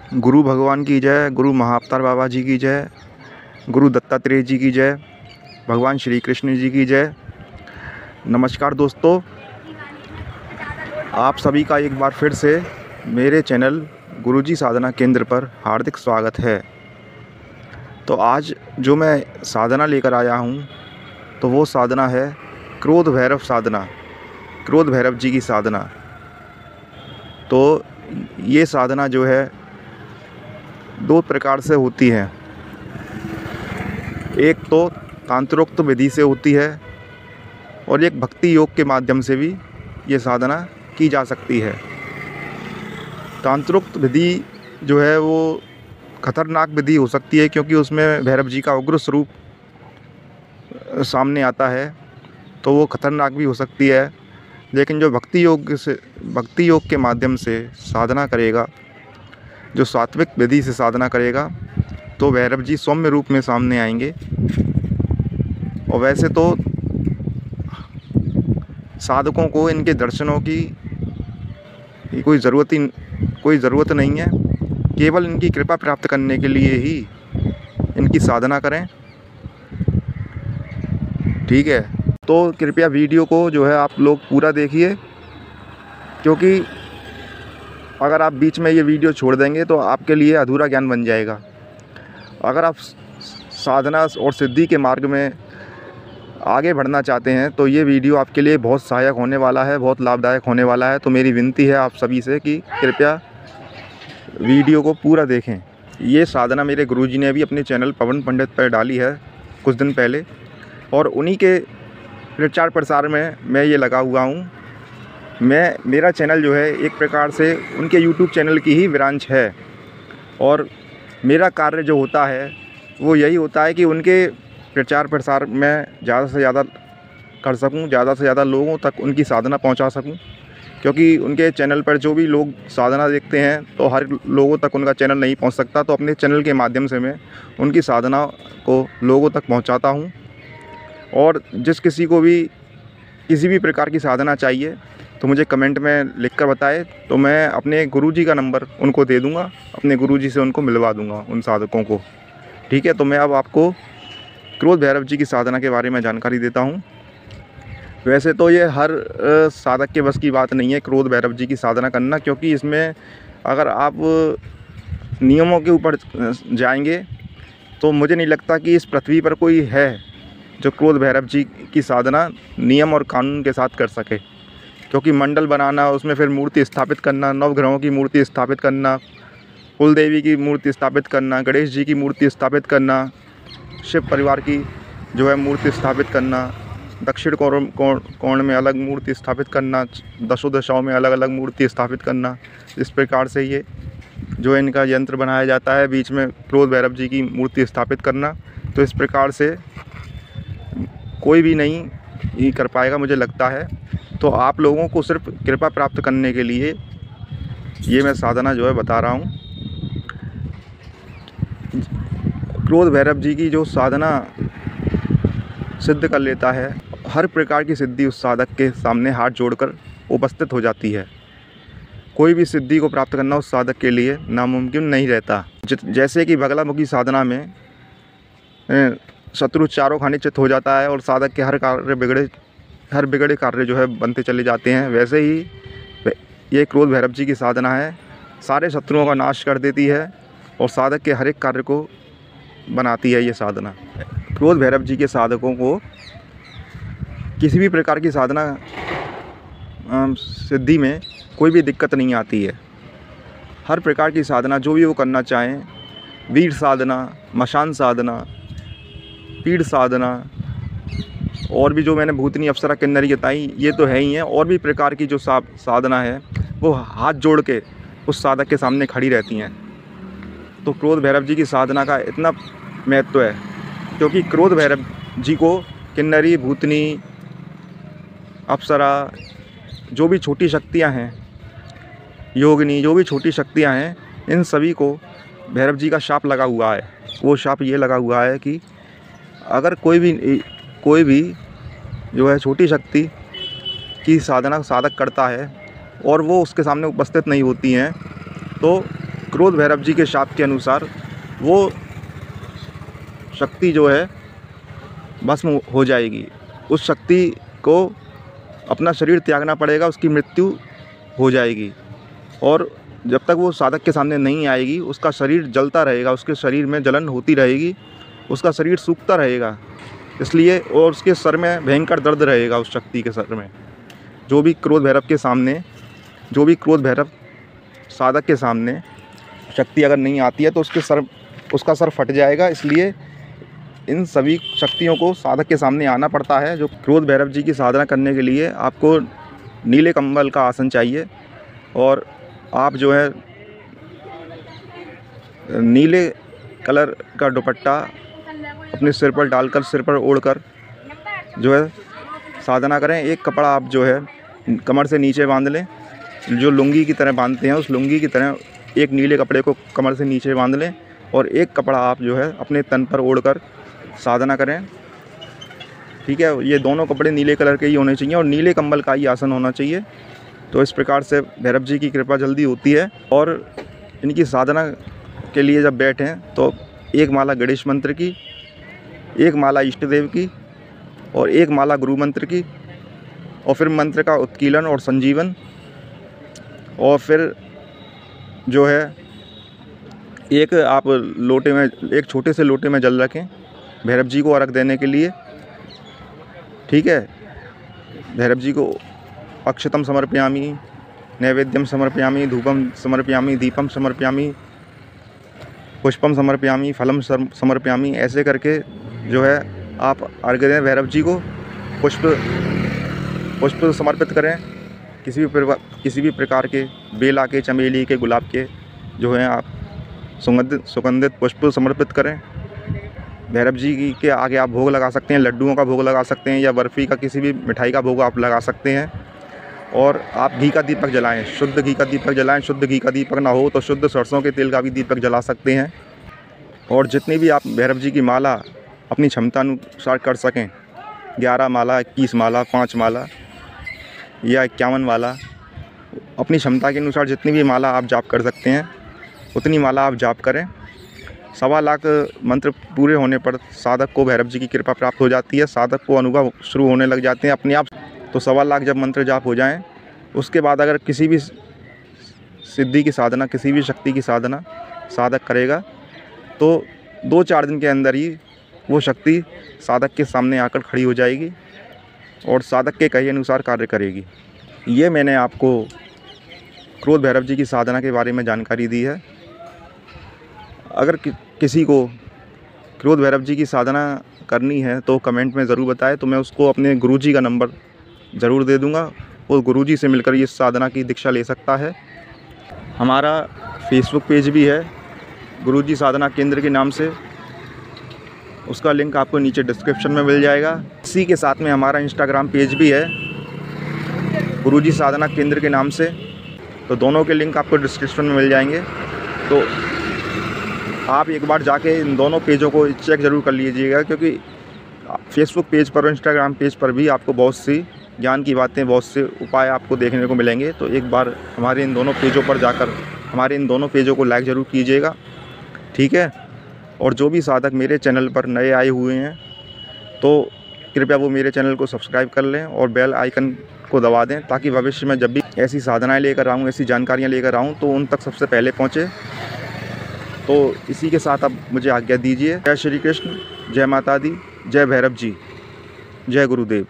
गुरु भगवान की जय, गुरु महाअवतार बाबा जी की जय, गुरु दत्तात्रेय जी की जय, भगवान श्री कृष्ण जी की जय। नमस्कार दोस्तों, आप सभी का एक बार फिर से मेरे चैनल गुरुजी साधना केंद्र पर हार्दिक स्वागत है। तो आज जो मैं साधना लेकर आया हूँ तो वो साधना है क्रोध भैरव साधना, क्रोध भैरव जी की साधना। तो ये साधना जो है दो प्रकार से होती है। एक तो तंत्रोक्त विधि से होती है और एक भक्ति योग के माध्यम से भी ये साधना की जा सकती है। तंत्रोक्त विधि जो है वो खतरनाक विधि हो सकती है, क्योंकि उसमें भैरव जी का उग्र स्वरूप सामने आता है, तो वो खतरनाक भी हो सकती है। लेकिन जो भक्ति योग के माध्यम से साधना करेगा, जो सात्विक विधि से साधना करेगा, तो भैरव जी सौम्य रूप में सामने आएंगे। और वैसे तो साधकों को इनके दर्शनों की कोई ज़रूरत नहीं है। केवल इनकी कृपा प्राप्त करने के लिए ही इनकी साधना करें, ठीक है। तो कृपया वीडियो को जो है आप लोग पूरा देखिए, क्योंकि अगर आप बीच में ये वीडियो छोड़ देंगे तो आपके लिए अधूरा ज्ञान बन जाएगा। अगर आप साधना और सिद्धि के मार्ग में आगे बढ़ना चाहते हैं तो ये वीडियो आपके लिए बहुत सहायक होने वाला है, बहुत लाभदायक होने वाला है। तो मेरी विनती है आप सभी से कि कृपया वीडियो को पूरा देखें। ये साधना मेरे गुरुजी ने भी अपने चैनल पवन पंडित पर डाली है कुछ दिन पहले, और उन्हीं के प्रचार प्रसार में मैं ये लगा हुआ हूँ। मेरा चैनल जो है एक प्रकार से उनके यूट्यूब चैनल की ही ब्रांच है, और मेरा कार्य जो होता है वो यही होता है कि उनके प्रचार प्रसार में ज़्यादा से ज़्यादा कर सकूं, ज़्यादा से ज़्यादा लोगों तक उनकी साधना पहुंचा सकूं। क्योंकि उनके चैनल पर जो भी लोग साधना देखते हैं तो हर लोगों तक उनका चैनल नहीं पहुंच सकता, तो अपने चैनल के माध्यम से मैं उनकी साधना को लोगों तक पहुंचाता हूं। और जिस किसी को भी किसी भी प्रकार की साधना चाहिए तो मुझे कमेंट में लिखकर बताए, तो मैं अपने गुरुजी का नंबर उनको दे दूंगा, अपने गुरुजी से उनको मिलवा दूंगा उन साधकों को, ठीक है। तो मैं अब आपको क्रोध भैरव जी की साधना के बारे में जानकारी देता हूं। वैसे तो ये हर साधक के बस की बात नहीं है क्रोध भैरव जी की साधना करना, क्योंकि इसमें अगर आप नियमों के ऊपर जाएंगे तो मुझे नहीं लगता कि इस पृथ्वी पर कोई है जो क्रोध भैरव जी की साधना नियम और कानून के साथ कर सके। क्योंकि मंडल बनाना, उसमें फिर मूर्ति स्थापित करना, नवग्रहों की मूर्ति स्थापित करना, कुल देवी की मूर्ति स्थापित करना, गणेश जी की मूर्ति स्थापित करना, शिव परिवार की जो है मूर्ति स्थापित करना, दक्षिण कोण में अलग मूर्ति स्थापित करना, दसों दिशाओं में अलग अलग मूर्ति स्थापित करना, इस प्रकार से ये जो इनका यंत्र बनाया जाता है, बीच में क्रोध भैरव जी की मूर्ति स्थापित करना। तो इस प्रकार से कोई भी नहीं कर पाएगा मुझे लगता है। तो आप लोगों को सिर्फ कृपा प्राप्त करने के लिए ये मैं साधना जो है बता रहा हूँ। क्रोध भैरव जी की जो साधना सिद्ध कर लेता है, हर प्रकार की सिद्धि उस साधक के सामने हाथ जोड़कर उपस्थित हो जाती है। कोई भी सिद्धि को प्राप्त करना उस साधक के लिए नामुमकिन नहीं रहता। जैसे कि बगलामुखी साधना में शत्रु चारों खाने चित हो जाता है और साधक के हर बिगड़े कार्य जो है बनते चले जाते हैं, वैसे ही ये क्रोध भैरव जी की साधना है, सारे शत्रुओं का नाश कर देती है और साधक के हर एक कार्य को बनाती है ये साधना। क्रोध भैरव जी के साधकों को किसी भी प्रकार की साधना सिद्धि में कोई भी दिक्कत नहीं आती है। हर प्रकार की साधना जो भी वो करना चाहें, वीर साधना, मशान साधना, पीड़ साधना, और भी जो मैंने भूतनी अप्सरा किन्नरी बताई ये तो है ही है, और भी प्रकार की जो साधना है वो हाथ जोड़ के उस साधक के सामने खड़ी रहती हैं। तो क्रोध भैरव जी की साधना का इतना महत्व है, क्योंकि क्रोध भैरव जी को किन्नरी, भूतनी, अप्सरा, जो भी छोटी शक्तियां हैं, योगिनी, जो भी छोटी शक्तियां हैं, इन सभी को भैरव जी का शाप लगा हुआ है। वो शाप ये लगा हुआ है कि अगर कोई भी जो है छोटी शक्ति की साधना साधक करता है और वो उसके सामने उपस्थित नहीं होती हैं, तो क्रोध भैरव जी के शाप के अनुसार वो शक्ति जो है भस्म हो जाएगी। उस शक्ति को अपना शरीर त्यागना पड़ेगा, उसकी मृत्यु हो जाएगी। और जब तक वो साधक के सामने नहीं आएगी उसका शरीर जलता रहेगा, उसके शरीर में जलन होती रहेगी, उसका शरीर सूखता रहेगा। इसलिए और उसके सर में भयंकर दर्द रहेगा, उस शक्ति के सर में। जो भी क्रोध भैरव के सामने, जो भी क्रोध भैरव साधक के सामने शक्ति अगर नहीं आती है तो उसका सर फट जाएगा। इसलिए इन सभी शक्तियों को साधक के सामने आना पड़ता है। जो क्रोध भैरव जी की साधना करने के लिए आपको नीले कंबल का आसन चाहिए और आप जो है नीले कलर का दुपट्टा अपने सिर पर डालकर, सिर पर ओढ़कर जो है साधना करें। एक कपड़ा आप जो है कमर से नीचे बांध लें, जो लुंगी की तरह बांधते हैं उस लुंगी की तरह एक नीले कपड़े को कमर से नीचे बांध लें और एक कपड़ा आप जो है अपने तन पर ओढ़कर साधना करें। ठीक है, ये दोनों कपड़े नीले कलर के ही होने चाहिए और नीले कंबल का ही आसन होना चाहिए। तो इस प्रकार से भैरव जी की कृपा जल्दी होती है। और इनकी साधना के लिए जब बैठें तो एक माला गणेश मंत्र की, एक माला इष्ट देव की और एक माला गुरु मंत्र की, और फिर मंत्र का उत्कीलन और संजीवन, और फिर जो है एक आप लोटे में, एक छोटे से लोटे में जल रखें भैरव जी को अर्घ देने के लिए। ठीक है, भैरव जी को अक्षतम समर्पयामि, नैवेद्यम समर्पयामि, धूपम समर्पयामि, दीपम समर्पयामि, पुष्पम समर्पयामि, फलम समर्पयामि, ऐसे करके जो है आप अर्घ दें भैरव जी को। पुष्प समर्पित करें, किसी भी प्रकार के बेला के, चमेली के, गुलाब के जो हैं आप सुगंधित पुष्प समर्पित करें। भैरव जी के आगे आप भोग लगा सकते हैं, लड्डुओं का भोग लगा सकते हैं या बर्फ़ी का, किसी भी मिठाई का भोग आप लगा सकते हैं। और आप घी का दीपक जलाएं, शुद्ध घी का दीपक जलाएं। शुद्ध घी का दीपक ना हो तो शुद्ध सरसों के तेल का भी दीपक जला सकते हैं। और जितनी भी आप भैरव जी की माला अपनी क्षमता अनुसार कर सकें, 11 माला, 21 माला, 5 माला या 51 माला, अपनी क्षमता के अनुसार जितनी भी माला आप जाप कर सकते हैं उतनी माला आप जाप करें। 1.25 लाख मंत्र पूरे होने पर साधक को भैरव जी की कृपा प्राप्त हो जाती है। साधक को अनुभव शुरू होने लग जाते हैं अपने आप। तो 1.25 लाख जब मंत्र जाप हो जाएं, उसके बाद अगर किसी भी सिद्धि की साधना, किसी भी शक्ति की साधना साधक करेगा तो 2-4 दिन के अंदर ही वो शक्ति साधक के सामने आकर खड़ी हो जाएगी और साधक के कहे अनुसार कार्य करेगी। ये मैंने आपको क्रोध भैरव जी की साधना के बारे में जानकारी दी है। अगर किसी को क्रोध भैरव जी की साधना करनी है तो कमेंट में ज़रूर बताएं, तो मैं उसको अपने गुरुजी का नंबर ज़रूर दे दूंगा। वो गुरुजी से मिलकर ये साधना की दीक्षा ले सकता है। हमारा फेसबुक पेज भी है गुरुजी साधना केंद्र के नाम से, उसका लिंक आपको नीचे डिस्क्रिप्शन में मिल जाएगा। इसी के साथ में हमारा इंस्टाग्राम पेज भी है गुरुजी साधना केंद्र के नाम से, तो दोनों के लिंक आपको डिस्क्रिप्शन में मिल जाएंगे। तो आप एक बार जाके इन दोनों पेजों को चेक ज़रूर कर लीजिएगा, क्योंकि फेसबुक पेज पर और इंस्टाग्राम पेज पर भी आपको बहुत सी ज्ञान की बातें, बहुत से उपाय आपको देखने को मिलेंगे। तो एक बार हमारे इन दोनों पेजों पर जाकर हमारे इन दोनों पेजों को लाइक ज़रूर कीजिएगा। ठीक है, और जो भी साधक मेरे चैनल पर नए आए हुए हैं तो कृपया वो मेरे चैनल को सब्सक्राइब कर लें और बेल आइकन को दबा दें, ताकि भविष्य में जब भी ऐसी साधनाएं लेकर आऊँ, ऐसी जानकारियां लेकर आऊँ तो उन तक सबसे पहले पहुँचे। तो इसी के साथ अब मुझे आज्ञा दीजिए। जय श्री कृष्ण, जय माता दी, जय भैरव जी, जय गुरुदेव।